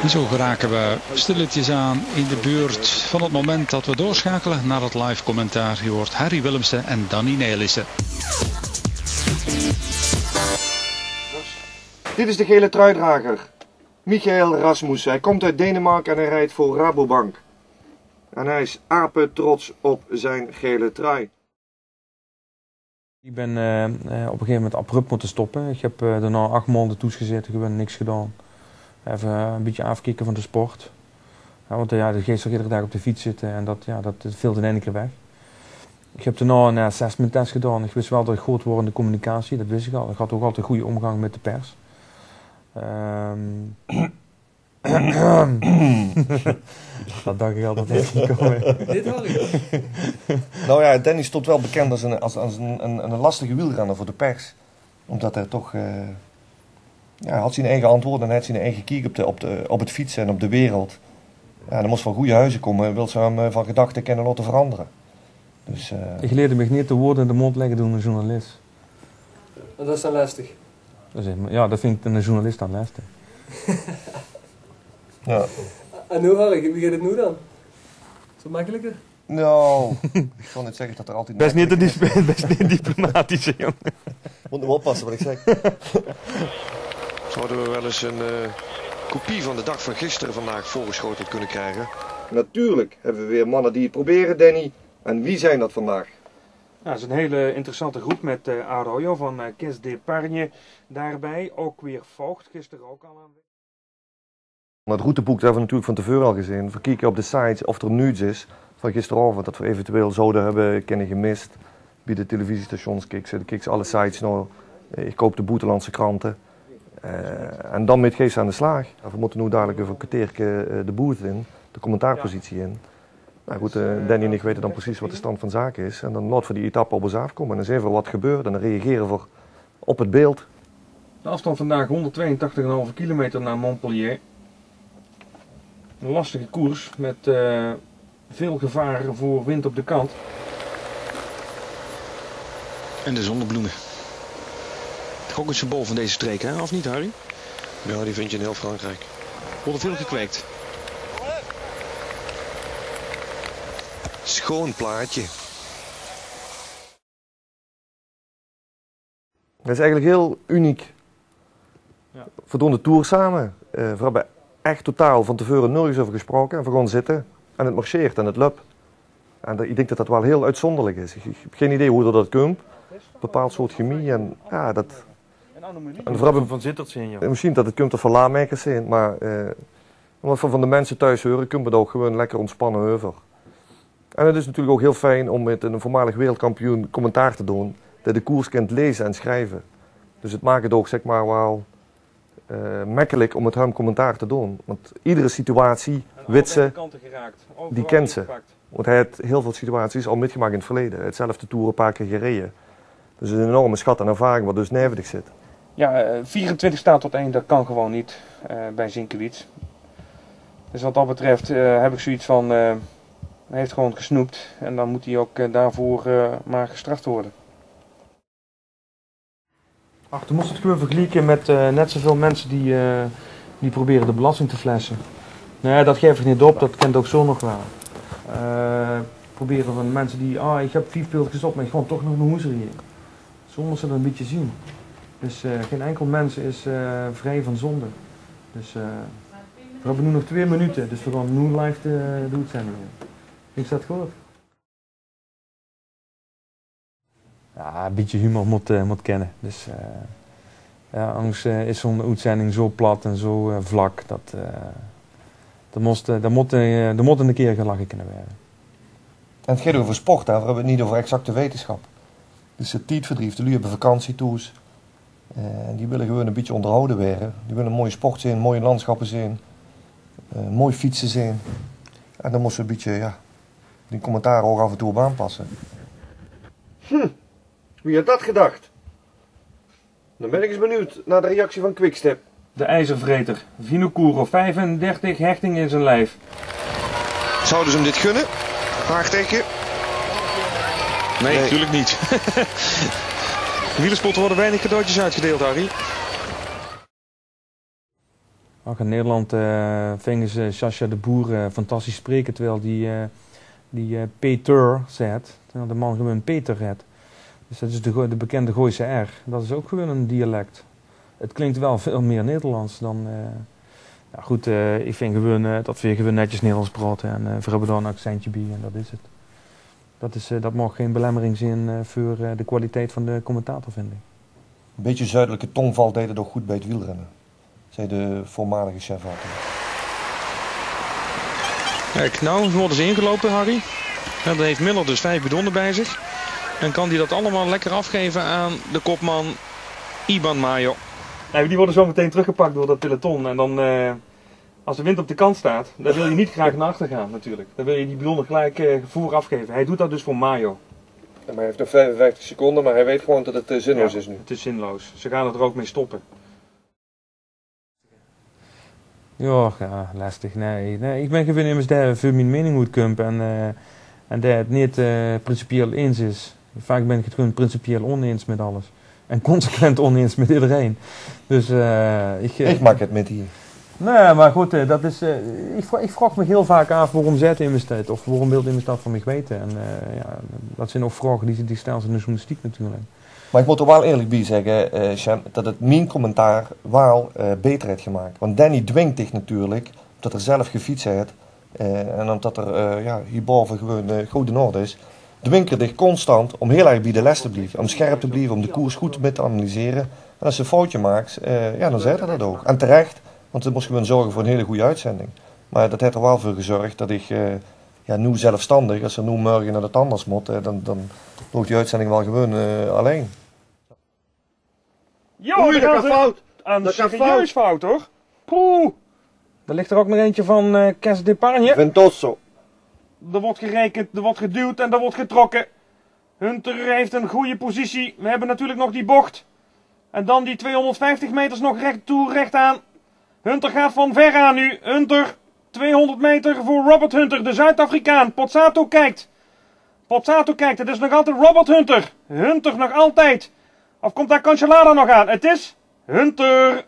En zo geraken we stilletjes aan in de buurt van het moment dat we doorschakelen naar het live commentaar. Je hoort Harry Willemsen en Danny Nelissen. Dit is de gele truidrager, Michael Rasmussen. Hij komt uit Denemarken en hij rijdt voor Rabobank. En hij is apetrots op zijn gele trui. Ik ben op een gegeven moment abrupt moeten stoppen. Ik heb daarna 8 maanden toegezeten, gewoon niks gedaan. Even een beetje afkicken van de sport. Ja, want de geest iedere dag op de fiets zitten en dat viel in één keer weg. Ik heb daarna een assessment test gedaan. Ik wist wel dat ik goed word in de communicatie, dat wist ik al. Ik had ook altijd een goede omgang met de pers. Dat dacht ik altijd echt niet komen. Dit hoor ik. Nou ja, Danny stond wel bekend als een lastige wielrenner voor de pers. Omdat hij toch... hij had zijn eigen antwoorden en hij had zijn eigen kiek op het fietsen en op de wereld. Ja, er moest van goede huizen komen, wil ze hem van gedachten kennen laten veranderen. Dus, Ik leerde me niet de woorden in de mond leggen door een journalist. En dat is dan lastig. Ja, dat vind ik een journalist dan lastig. ja. En hoe Harry, wie gaat het nu dan? Is het makkelijker? Nou, ik kan niet zeggen dat er altijd... Best niet diplomatisch, jongen. Moet nog oppassen wat ik zeg. Zouden we wel eens een kopie van de dag van gisteren vandaag voorgeschoteld kunnen krijgen? Natuurlijk hebben we weer mannen die het proberen, Danny. En wie zijn dat vandaag? Ja, dat is een hele interessante groep met Arroyo van Kes d'Epargne daarbij. Ook weer Vogt, gisteren ook al aan. Het routeboek hebben we natuurlijk van tevoren al gezien. We kijken op de sites of er nieuws is van gisteravond dat we eventueel zouden hebben kunnen gemist. Bij de televisiestations kijk ze alle sites nou. Ik koop de buitenlandse kranten. En dan met geest aan de slag. We moeten nu dadelijk even een kwartiertje de booth in, de commentaarpositie in. Nou goed, Danny en ik weten dan precies wat de stand van zaken is. En dan laten we die etappe op ons afkomen. En dan zien we wat gebeurt en dan reageren we op het beeld. De afstand vandaag 182,5 kilometer naar Montpellier. Een lastige koers met veel gevaren voor wind op de kant. En de zonnebloemen. Ook een symbool van deze streek, hè? Of niet, Harry? Ja, die vind je in heel Frankrijk. Worden veel gekweekt. Schoon plaatje. Dat is eigenlijk heel uniek. Ja. We doen de tour samen. We hebben echt totaal van tevoren nergens over gesproken. En we gaan zitten en het marcheert en het loopt. En ik denk dat dat wel heel uitzonderlijk is. Ik heb geen idee hoe dat komt. Een bepaald soort chemie en ja, dat... En we hebben van Zittertje in, joh. Misschien dat het komt er van laarmakers zijn, maar wat we van de mensen thuis horen, kunnen we er ook gewoon lekker ontspannen over. En het is natuurlijk ook heel fijn om met een voormalig wereldkampioen commentaar te doen, dat de koers kent lezen en schrijven. Dus het maakt het ook zeg maar wel makkelijk om met hem commentaar te doen. Want iedere situatie, witse, die kent ze. Want hij heeft heel veel situaties al metgemaakt in het verleden. Hetzelfde toer een paar keer gereden. Dus het is een enorme schat en ervaring wat dus nevendig zit. Ja, 24 staat tot 1, dat kan gewoon niet bij Zinkiewicz. Dus wat dat betreft heb ik zoiets van, hij heeft gewoon gesnoept en dan moet hij ook daarvoor maar gestraft worden. Ach, toen moest het gewoon vergelijken met net zoveel mensen die proberen de belasting te flessen. Nee, dat geef ik niet op, dat kent ook zo nog wel. Proberen van mensen die, ik heb 4 pilletjes op, maar ik ga toch nog mijn hoes hier. Zonder ze dat een beetje zien. Dus geen enkel mens is vrij van zonde. Dus we hebben nu nog 2 minuten, dus we gaan nu live de uitzending in. Ik dat goed? Ja, een beetje humor moet kennen. Dus anders is zo'n uitzending zo plat en zo vlak dat er moet een keer gelachen kunnen werden. En het gaat over sport, hè? We hebben het niet over exacte wetenschap. Dus het tijdverdrief, jullie hebben vakantietours. Die willen gewoon een beetje onderhouden worden. Die willen mooie sport zien, mooie landschappen zien. Mooi fietsen zien. En dan moesten we een beetje, die commentaar ook af en toe op aanpassen. Wie had dat gedacht? Dan ben ik eens benieuwd naar de reactie van Quickstep. De ijzervreter, Vinokourov, 35 hechting in zijn lijf. Zouden ze hem dit gunnen? Vraagteken? Nee, natuurlijk niet. Wielersporten worden weinig cadeautjes uitgedeeld, Harry. Ook in Nederland vingen ze Sascha de Boer fantastisch spreken, terwijl die Peter zegt, terwijl de man gewoon Peter redt. Dus dat is de bekende Gooise R. Dat is ook gewoon een dialect. Het klinkt wel veel meer Nederlands dan... Nou goed, ik vind gewoon dat we gewoon netjes Nederlands praten en we hebben daar een accentje bij en dat is het. Dat mag geen belemmering zijn voor de kwaliteit van de commentator, vind ik. Een beetje zuidelijke tongval deed het ook goed bij het wielrennen, zei de voormalige chef altijd. Kijk, nou worden ze ingelopen, Harry. En dan heeft Miller dus 5 bidonnen bij zich. En kan hij dat allemaal lekker afgeven aan de kopman Iban Mayo. Nee, die worden zo meteen teruggepakt door dat peloton. En dan, als de wind op de kant staat, dan wil je niet graag naar achter gaan natuurlijk. Dan wil je die bidonnen gelijk voer afgeven. Hij doet dat dus voor Mayo. Ja, maar hij heeft nog 55 seconden, maar hij weet gewoon dat het zinloos is nu. Het is zinloos. Ze gaan er ook mee stoppen. Ja, lastig. Nee, ik ben gewoon immers daar voor mijn mening moet kumpen en dat het niet principieel eens is. Vaak ben ik het gewoon principieel oneens met alles. En consequent oneens met iedereen. Dus ik maak het met hier. Nee, maar goed, dat is, ik vraag me heel vaak af waarom zet immers dat of waarom wil immers dat van mij weten. En ja, dat zijn ook vragen die stellen ze in de journalistiek natuurlijk. Maar ik moet er wel eerlijk bij zeggen, Sjem, dat het mijn commentaar wel beter heeft gemaakt. Want Danny dwingt zich natuurlijk, omdat er zelf gefietst heeft en omdat er hierboven gewoon goed in orde is, dwingt er zich constant om heel erg bij de les te blijven. Om scherp te blijven, om de koers goed te analyseren. En als ze een foutje maakt, dan zegt hij dat ook. En terecht, want dan moest gewoon zorgen voor een hele goede uitzending. Maar dat heeft er wel voor gezorgd dat ik nu zelfstandig, als er nu morgen naar de tandarts moet, dan loopt die uitzending wel gewoon alleen. Jo, dat gaat fout. Dat gaat serieus fout hoor. Poeh. Er ligt er ook nog eentje van Kes d'Epargne. Ventoso. Er wordt gerekend, er wordt geduwd en er wordt getrokken. Hunter heeft een goede positie. We hebben natuurlijk nog die bocht. En dan die 250 meters nog recht toe, recht aan. Hunter gaat van ver aan nu. Hunter, 200 meter voor Robert Hunter, de Zuid-Afrikaan. Pozzato kijkt. Pozzato kijkt, het is nog altijd Robert Hunter. Hunter nog altijd. Of komt daar Cancellara nog aan? Het is Hunter.